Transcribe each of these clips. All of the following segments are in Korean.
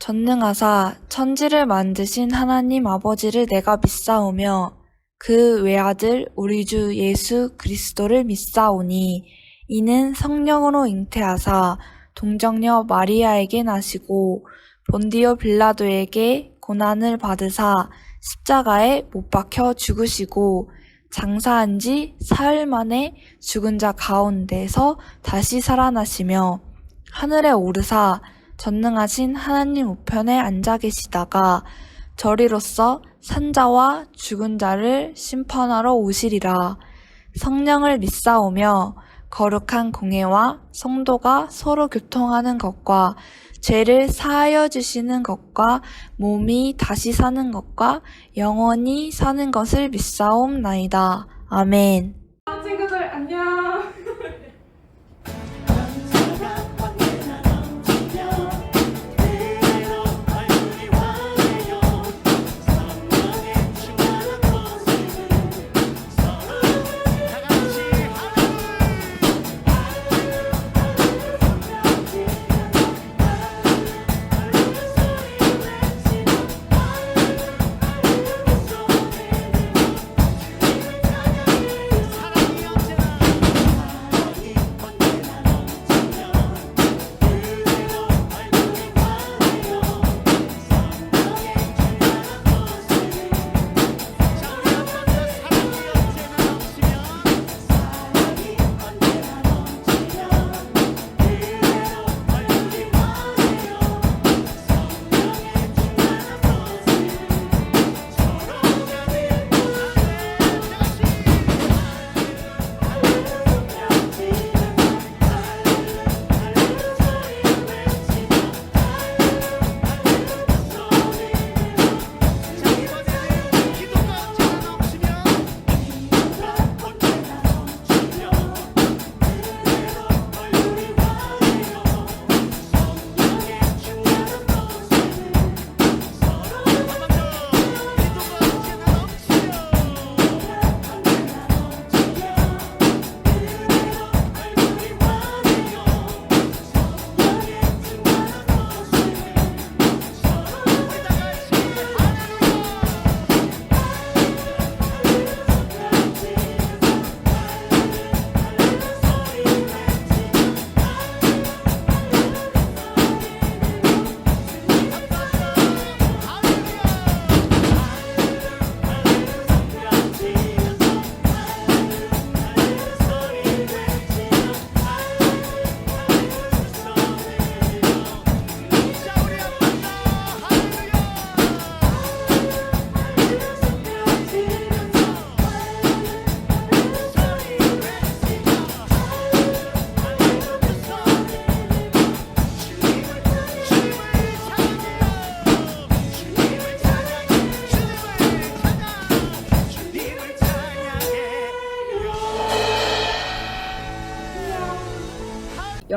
전능하사 천지를 만드신 하나님 아버지를 내가 믿사오며 그 외아들 우리 주 예수 그리스도를 믿사오니 이는 성령으로 잉태하사 동정녀 마리아에게 나시고 본디오 빌라도에게 고난을 받으사 십자가에 못 박혀 죽으시고 장사한 지 사흘 만에 죽은 자 가운데서 다시 살아나시며 하늘에 오르사 전능하신 하나님 우편에 앉아 계시다가 저리로서 산자와 죽은 자를 심판하러 오시리라. 성령을 믿사오며 거룩한 공회와 성도가 서로 교통하는 것과 죄를 사하여 주시는 것과 몸이 다시 사는 것과 영원히 사는 것을 믿사옵나이다. 아멘. 친구들 안녕.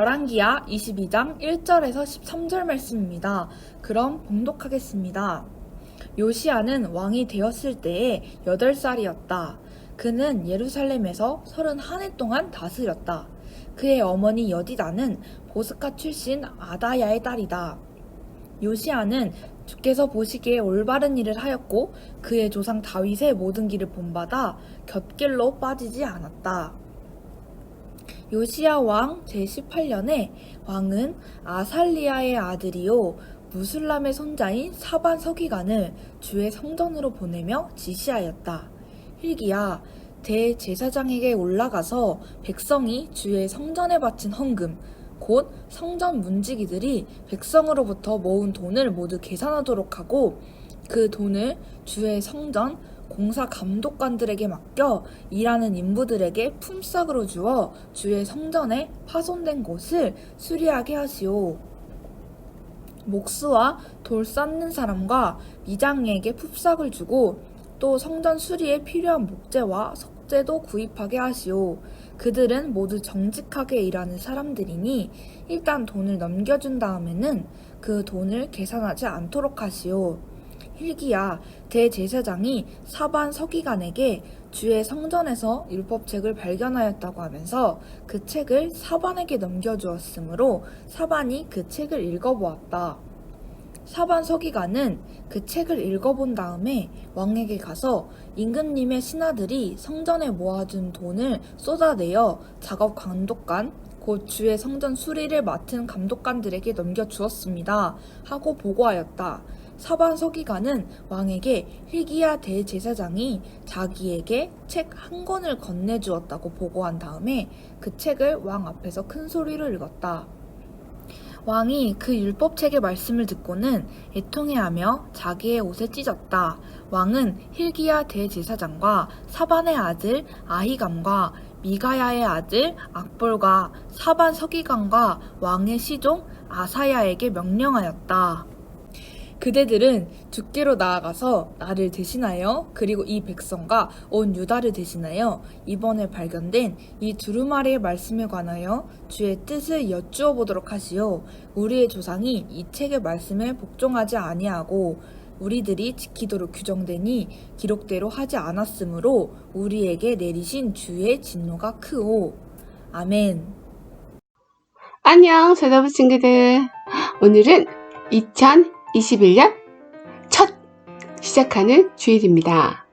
열왕기하 22장 1절에서 13절 말씀입니다. 그럼 봉독하겠습니다. 요시야는 왕이 되었을 때에 8살이었다. 그는 예루살렘에서 31해 동안 다스렸다. 그의 어머니 여디다는 보스카 출신 아다야의 딸이다. 요시야는 주께서 보시기에 올바른 일을 하였고 그의 조상 다윗의 모든 길을 본받아 곁길로 빠지지 않았다. 요시야 왕 제18년에 왕은 아살리야의 아들이요 무술람의 손자인 사반 서기관을 주의 성전으로 보내며 지시하였다. hil기야 대제사장에게 올라가서 백성이 주의 성전에 바친 헌금 곧 성전 문지기들이 백성으로부터 모은 돈을 모두 계산하도록 하고 그 돈을 주의 성전 공사 감독관들에게 맡겨 일하는 인부들에게 품삯으로 주어 주의 성전에 파손된 곳을 수리하게 하시오. 목수와 돌 쌓는 사람과 미장이에게 품삯을 주고 또 성전 수리에 필요한 목재와 석재도 구입하게 하시오. 그들은 모두 정직하게 일하는 사람들이니 일단 돈을 넘겨준 다음에는 그 돈을 계산하지 않도록 하시오. hil기야 대제사장이 사반 서기관에게 주의 성전에서 율법책을 발견하였다고 하면서 그 책을 사반에게 넘겨주었으므로 사반이 그 책을 읽어보았다. 사반 서기관은 그 책을 읽어본 다음에 왕에게 가서 임금님의 신하들이 성전에 모아둔 돈을 쏟아내어 작업 감독관, 곧 주의 성전 수리를 맡은 감독관들에게 넘겨주었습니다. 하고 보고하였다. 사반 서기관은 왕에게 hil기야 대제사장이 자기에게 책 한 권을 건네주었다고 보고한 다음에 그 책을 왕 앞에서 큰 소리로 읽었다. 왕이 그 율법책의 말씀을 듣고는 애통해하며 자기의 옷에 찢었다. 왕은 hil기야 대제사장과 사반의 아들 아히감과 미가야의 아들 악볼과 사반 서기관과 왕의 시종 아사야에게 명령하였다. 그대들은 죽기로 나아가서 나를 대신하여 그리고 이 백성과 온 유다를 대신하여 이번에 발견된 이 두루마리의 말씀에 관하여 주의 뜻을 여쭈어 보도록 하시오. 우리의 조상이 이 책의 말씀에 복종하지 아니하고 우리들이 지키도록 규정되니 기록대로 하지 않았으므로 우리에게 내리신 주의 진노가 크오. 아멘. 안녕, 저더부 친구들. 오늘은 2021년 첫 시작하는 주일입니다.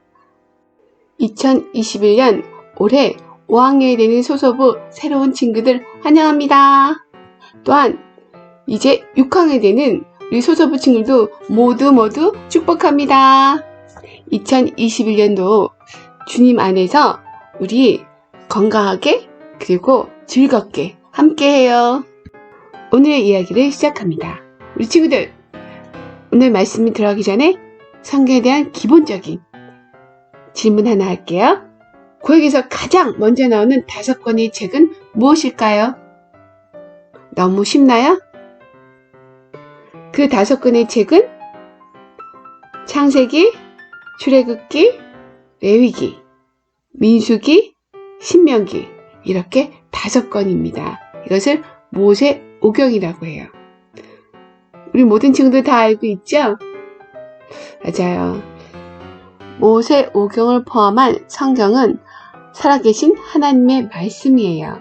2021년 올해 5학년이 되는 소서부 새로운 친구들 환영합니다. 또한 이제 6학년이 되는 우리 소서부 친구들도 모두 축복합니다. 2021년도 주님 안에서 우리 건강하게 그리고 즐겁게 함께해요. 오늘의 이야기를 시작합니다. 우리 친구들, 오늘 말씀이 들어가기 전에 성경에 대한 기본적인 질문 하나 할게요. 구약에서 가장 먼저 나오는 5권의 책은 무엇일까요? 너무 쉽나요? 그 5권의 책은 창세기, 출애굽기, 레위기, 민수기, 신명기 이렇게 5권입니다. 이것을 모세오경이라고 해요. 우리 모든 친구들 다 알고 있죠? 맞아요. 모세오경을 포함한 성경은 살아계신 하나님의 말씀이에요.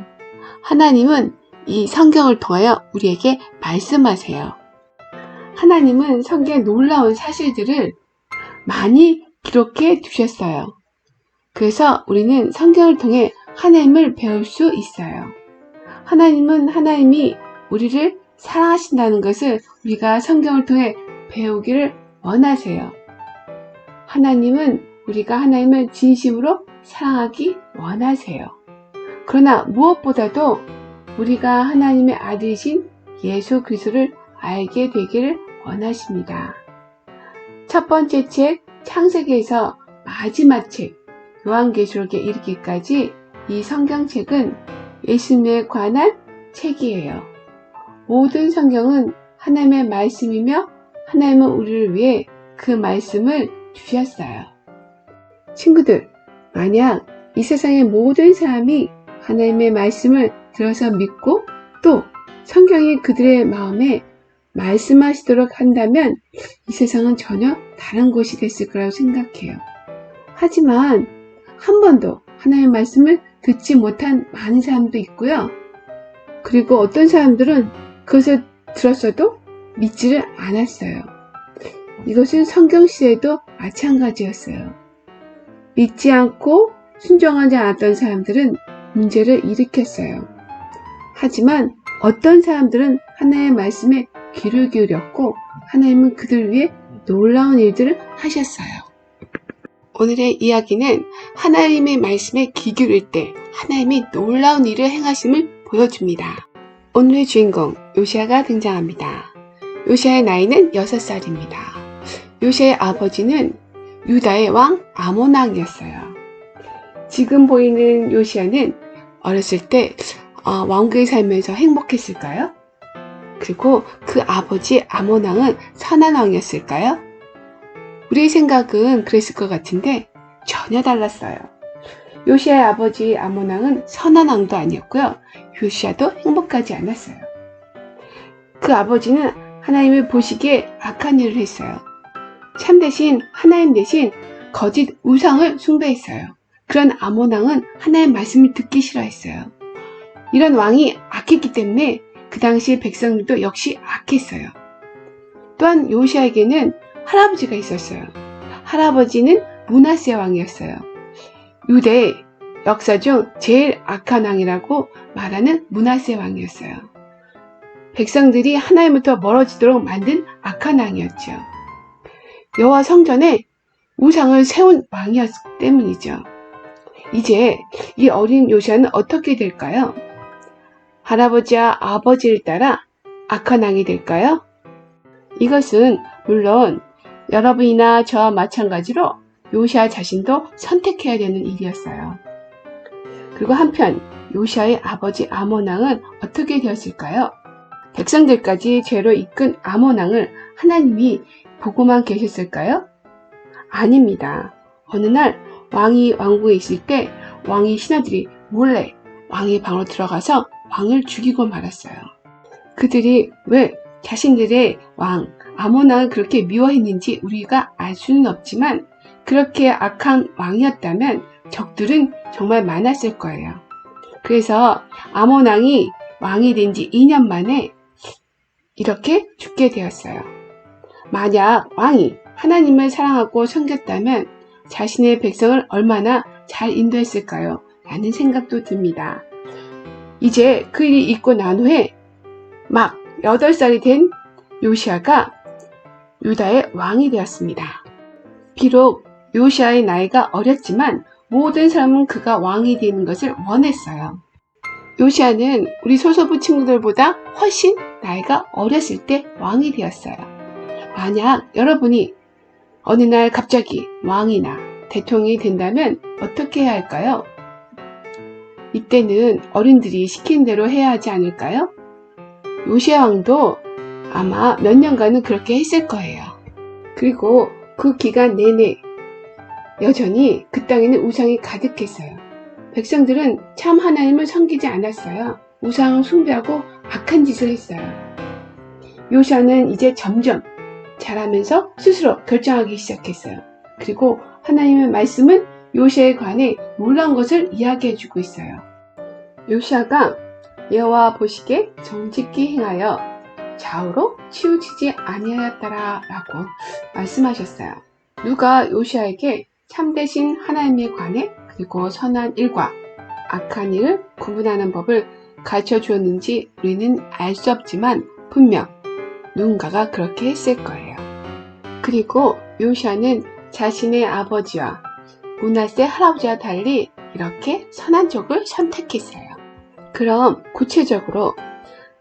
하나님은 이 성경을 통하여 우리에게 말씀하세요. 하나님은 성경의 놀라운 사실들을 많이 기록해 두셨어요. 그래서 우리는 성경을 통해 하나님을 배울 수 있어요. 하나님이 우리를 사랑하신다는 것을 우리가 성경을 통해 배우기를 원하세요. 하나님은 우리가 하나님을 진심으로 사랑하기 원하세요. 그러나 무엇보다도 우리가 하나님의 아들이신 예수 그리스도를 알게 되기를 원하십니다. 첫 번째 책 창세기에서 마지막 책 요한계시록에 이르기까지 이 성경책은 예수님에 관한 책이에요. 모든 성경은 하나님의 말씀이며 하나님은 우리를 위해 그 말씀을 주셨어요. 친구들, 만약 이 세상의 모든 사람이 하나님의 말씀을 들어서 믿고 또 성경이 그들의 마음에 말씀하시도록 한다면 이 세상은 전혀 다른 곳이 됐을 거라고 생각해요. 하지만 한 번도 하나님의 말씀을 듣지 못한 많은 사람도 있고요. 그리고 어떤 사람들은 그것을 들었어도 믿지를 않았어요. 이것은 성경시대에도 마찬가지였어요. 믿지 않고 순종하지 않았던 사람들은 문제를 일으켰어요. 하지만 어떤 사람들은 하나님의 말씀에 귀를 기울였고 하나님은 그들 위해 놀라운 일들을 하셨어요. 오늘의 이야기는 하나님의 말씀에 귀 기울일 때 하나님이 놀라운 일을 행하심을 보여줍니다. 오늘의 주인공 요시아가 등장합니다. 요시아의 나이는 6살입니다. 요시아의 아버지는 유다의 왕 아몬 왕이었어요. 지금 보이는 요시아는 어렸을 때 왕국에 살면서 행복했을까요? 그리고 그 아버지 아몬 왕은 선한 왕이었을까요? 우리의 생각은 그랬을 것 같은데 전혀 달랐어요. 요시아의 아버지 아몬 왕은 선한 왕도 아니었고요. 요시아도 행복하지 않았어요. 그 아버지는 하나님을 보시기에 악한 일을 했어요. 참되신 하나님 대신 거짓 우상을 숭배했어요. 그런 아몬 왕은 하나님의 말씀을 듣기 싫어했어요. 이런 왕이 악했기 때문에 그 당시 백성들도 역시 악했어요. 또한 요시아에게는 할아버지가 있었어요. 할아버지는 므낫세 왕이었어요. 유대 역사 중 제일 악한 왕이라고 말하는 므낫세 왕이었어요. 백성들이 하나님부터 멀어지도록 만든 악한 왕이었죠. 여호와 성전에 우상을 세운 왕이었기 때문이죠. 이제 이 어린 요시아는 어떻게 될까요? 할아버지와 아버지를 따라 악한 왕이 될까요? 이것은 물론 여러분이나 저와 마찬가지로 요시아 자신도 선택해야 되는 일이었어요. 그리고 한편 요시아의 아버지 아몬 왕은 어떻게 되었을까요? 백성들까지 죄로 이끈 아몬 왕을 하나님이 보고만 계셨을까요? 아닙니다. 어느 날 왕이 왕궁에 있을 때 왕의 신하들이 몰래 왕의 방으로 들어가서 왕을 죽이고 말았어요. 그들이 왜 자신들의 왕 아몬 왕을 그렇게 미워했는지 우리가 알 수는 없지만 그렇게 악한 왕이었다면 적들은 정말 많았을 거예요. 그래서 아몬 왕이 왕이 된 지 2년 만에 이렇게 죽게 되었어요. 만약 왕이 하나님을 사랑하고 섬겼다면 자신의 백성을 얼마나 잘 인도했을까요? 라는 생각도 듭니다. 이제 그 일이 있고 난 후에 막 8살이 된 요시아가 유다의 왕이 되었습니다. 비록 요시아의 나이가 어렸지만 모든 사람은 그가 왕이 되는 것을 원했어요. 요시아는 우리 소서부 친구들보다 훨씬 나이가 어렸을 때 왕이 되었어요. 만약 여러분이 어느 날 갑자기 왕이나 대통령이 된다면 어떻게 해야 할까요? 이때는 어른들이 시킨 대로 해야 하지 않을까요? 요시아 왕도 아마 몇 년간은 그렇게 했을 거예요. 그리고 그 기간 내내 여전히 그 땅에는 우상이 가득했어요. 백성들은 참 하나님을 섬기지 않았어요. 우상을 숭배하고 악한 짓을 했어요. 요시아는 이제 점점 자라면서 스스로 결정하기 시작했어요. 그리고 하나님의 말씀은 요시아에 관해 놀라운 것을 이야기해주고 있어요. 요시아가 여호와 보시기에 정직히 행하여 좌우로 치우치지 아니하였더라 라고 말씀하셨어요. 누가 요시아에게 참되신 하나님에 관해 그리고 선한 일과 악한 일을 구분하는 법을 가르쳐 주었는지 우리는 알 수 없지만 분명 누군가가 그렇게 했을 거예요. 그리고 요시아는 자신의 아버지와 므낫세 할아버지와 달리 이렇게 선한 쪽을 선택했어요. 그럼 구체적으로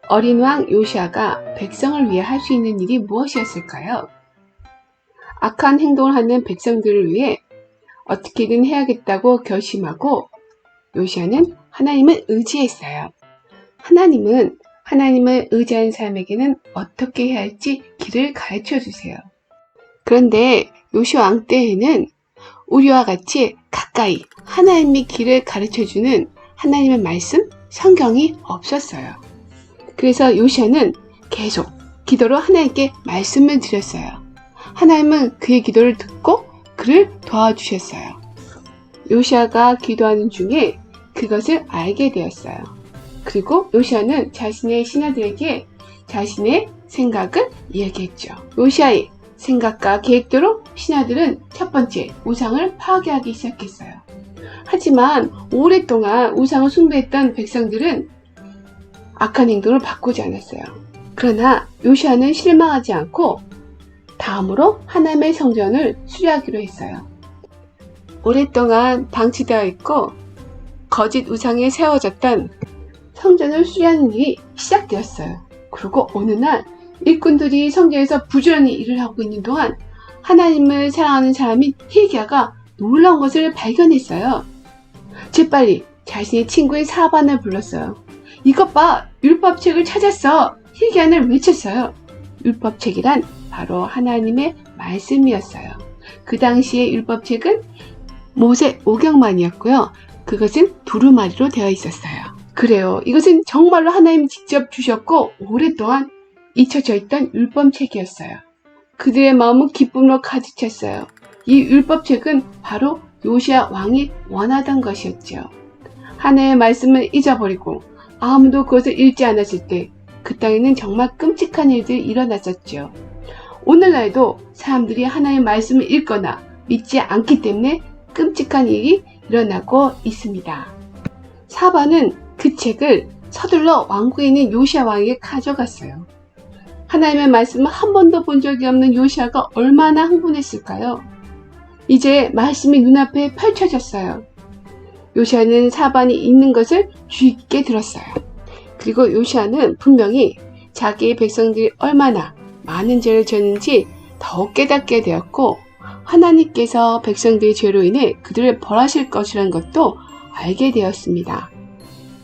어린 왕 요시아가 백성을 위해 할 수 있는 일이 무엇이었을까요? 악한 행동을 하는 백성들을 위해 어떻게든 해야겠다고 결심하고 요시아는 하나님을 의지했어요. 하나님은 하나님을 의지한 사람에게는 어떻게 해야 할지 길을 가르쳐 주세요. 그런데 요시아 왕 때에는 우리와 같이 가까이 하나님의 길을 가르쳐 주는 하나님의 말씀, 성경이 없었어요. 그래서 요시아는 계속 기도로 하나님께 말씀을 드렸어요. 하나님은 그의 기도를 듣고 그를 도와주셨어요. 요시아가 기도하는 중에 그것을 알게 되었어요. 그리고 요시아는 자신의 신하들에게 자신의 생각을 이야기했죠. 요시아의 생각과 계획대로 신하들은 첫 번째 우상을 파괴하기 시작했어요. 하지만 오랫동안 우상을 숭배했던 백성들은 악한 행동을 바꾸지 않았어요. 그러나 요시아는 실망하지 않고 다음으로 하나님의 성전을 수리하기로 했어요. 오랫동안 방치되어 있고 거짓 우상에 세워졌던 성전을 수리하는 일이 시작되었어요. 그리고 어느 날 일꾼들이 성전에서 부지런히 일을 하고 있는 동안 하나님을 사랑하는 사람인 hilkiah가 놀라운 것을 발견했어요. 재빨리 자신의 친구인 사반을 불렀어요. 이것 봐! 율법책을 찾았어! hilkiah는 외쳤어요. 율법책이란 바로 하나님의 말씀이었어요. 그 당시의 율법책은 모세 오경만이었고요. 그것은 두루마리로 되어 있었어요. 그래요. 이것은 정말로 하나님이 직접 주셨고 오랫동안 잊혀져 있던 율법책이었어요. 그들의 마음은 기쁨으로 가득 찼어요. 이 율법책은 바로 요시아 왕이 원하던 것이었죠. 하나님의 말씀을 잊어버리고 아무도 그것을 읽지 않았을 때 그 땅에는 정말 끔찍한 일들이 일어났었죠. 오늘날에도 사람들이 하나님의 말씀을 읽거나 믿지 않기 때문에 끔찍한 일이 일어나고 있습니다. 사반은 그 책을 서둘러 왕국에 있는 요시야 왕에게 가져갔어요. 하나님의 말씀을 한 번도 본 적이 없는 요시야가 얼마나 흥분했을까요? 이제 말씀이 눈앞에 펼쳐졌어요. 요시야는 사반이 있는 것을 주의 깊게 들었어요. 그리고 요시야는 분명히 자기의 백성들이 얼마나 많은 죄를 지었는지 더욱 깨닫게 되었고, 하나님께서 백성들의 죄로 인해 그들을 벌하실 것이라는 것도 알게 되었습니다.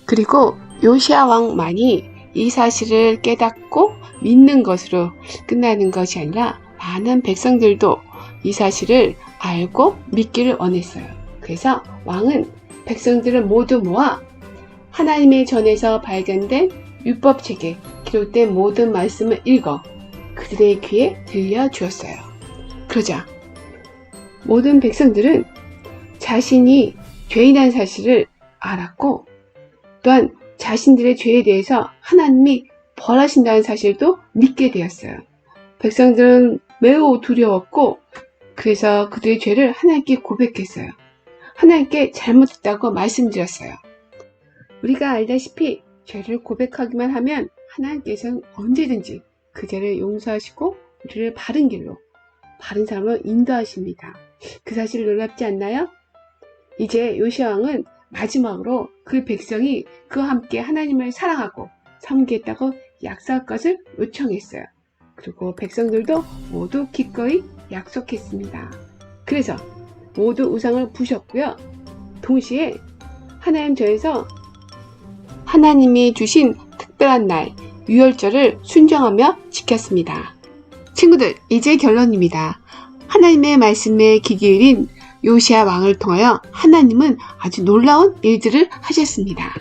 그리고 요시야 왕만이 이 사실을 깨닫고 믿는 것으로 끝나는 것이 아니라 많은 백성들도 이 사실을 알고 믿기를 원했어요. 그래서 왕은 백성들을 모두 모아 하나님의 전에서 발견된 율법책에 기록된 모든 말씀을 읽어 그들의 귀에 들려주었어요. 그러자 모든 백성들은 자신이 죄인한 사실을 알았고, 또한 자신들의 죄에 대해서 하나님이 벌하신다는 사실도 믿게 되었어요. 백성들은 매우 두려웠고, 그래서 그들의 죄를 하나님께 고백했어요. 하나님께 잘못했다고 말씀드렸어요. 우리가 알다시피 죄를 고백하기만 하면 하나님께서는 언제든지 그 죄를 용서하시고 우리를 바른 길로, 바른 삶으로 인도하십니다. 그 사실 놀랍지 않나요? 이제 요시야 왕은 마지막으로 그 백성이 그와 함께 하나님을 사랑하고 섬기겠다고 약속할 것을 요청했어요. 그리고 백성들도 모두 기꺼이 약속했습니다. 그래서 모두 우상을 부셨고요. 동시에 하나님 전에서 하나님이 주신 특별한 날, 유월절을 순종하며 지켰습니다. 친구들, 이제 결론입니다. 하나님의 말씀에 귀 기울인 요시야 왕을 통하여 하나님은 아주 놀라운 일들을 하셨습니다.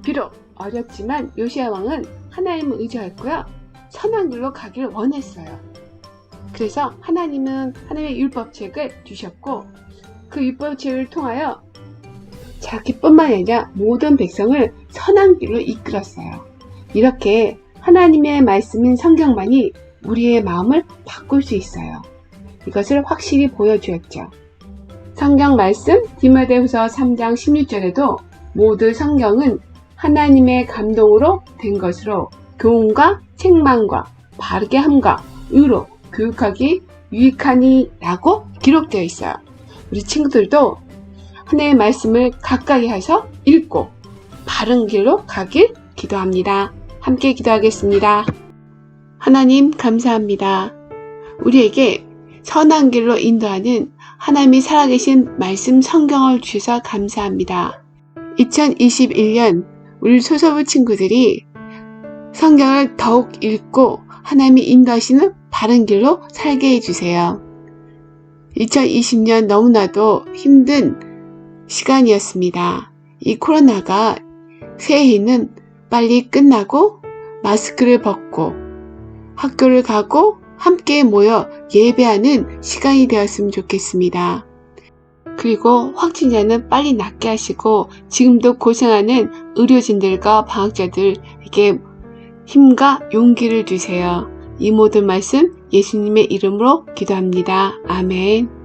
비록 어렵지만 요시야 왕은 하나님을 의지했고요. 선한 길로 가기를 원했어요. 그래서 하나님은 하나님의 율법책을 주셨고, 그 율법책을 통하여 자기뿐만 아니라 모든 백성을 선한 길로 이끌었어요. 이렇게 하나님의 말씀인 성경만이 우리의 마음을 바꿀 수 있어요. 이것을 확실히 보여주었죠. 성경 말씀 디모데후서 3장 16절에도 모두 성경은 하나님의 감동으로 된 것으로 교훈과 책망과 바르게 함과 의로 교육하기 유익하니 라고 기록되어 있어요. 우리 친구들도 하나님의 말씀을 가까이 해서 읽고 바른 길로 가길 기도합니다. 함께 기도하겠습니다. 하나님 감사합니다. 우리에게 선한 길로 인도하는 하나님이 살아계신 말씀 성경을 주셔서 감사합니다. 2021년 우리 소서부 친구들이 성경을 더욱 읽고 하나님이 인도하시는 바른 길로 살게 해주세요. 2020년 너무나도 힘든 시간이었습니다. 이 코로나가 새해에는 빨리 끝나고 마스크를 벗고 학교를 가고 함께 모여 예배하는 시간이 되었으면 좋겠습니다. 그리고 확진자는 빨리 낫게 하시고 지금도 고생하는 의료진들과 방학자들에게 힘과 용기를 주세요. 이 모든 말씀 예수님의 이름으로 기도합니다. 아멘.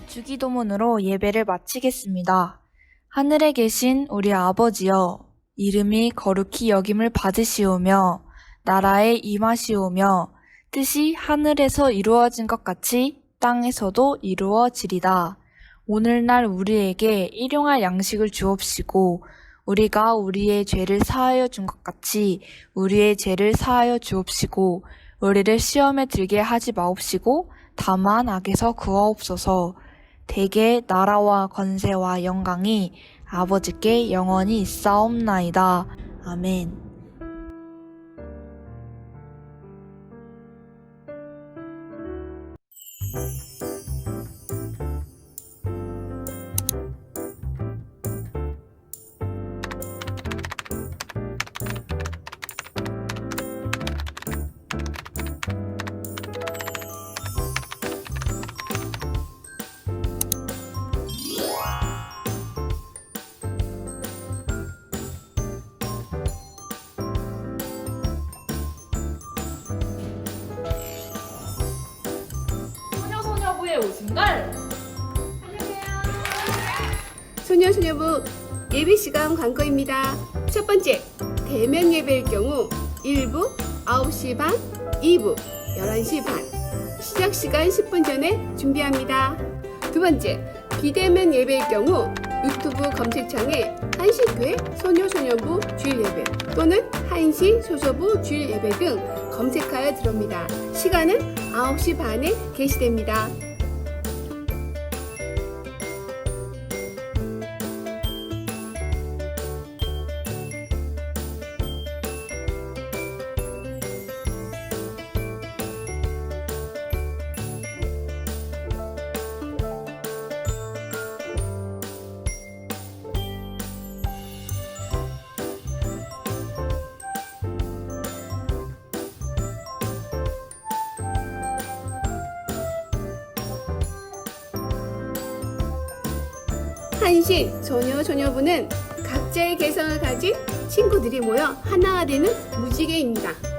주기도문으로 예배를 마치겠습니다. 하늘에 계신 우리 아버지여, 이름이 거룩히 여김을 받으시오며 나라에 임하시오며 뜻이 하늘에서 이루어진 것 같이 땅에서도 이루어지리다. 오늘날 우리에게 일용할 양식을 주옵시고 우리가 우리의 죄를 사하여 준 것 같이 우리의 죄를 사하여 주옵시고 우리를 시험에 들게 하지 마옵시고 다만 악에서 구하옵소서. 대개 나라와 권세와 영광이 아버지께 영원히 있사옵나이다. 아멘. 소녀소녀부에 오신 걸 소녀소녀부 예배시간 광고입니다. 첫 번째, 대면 예배일 경우 1부 9시 반, 2부 11시 반, 시작 시간 10분 전에 준비합니다. 두 번째, 비대면 예배일 경우 유튜브 검색창에 한시교회 소녀소녀부 주일 예배 또는 한시 소서부 주일 예배 등 검색하여 들어옵니다. 시간은 9시 반에 게시됩니다. 한시 소녀소녀부는 각자의 개성을 가진 친구들이 모여 하나가 되는 무지개입니다.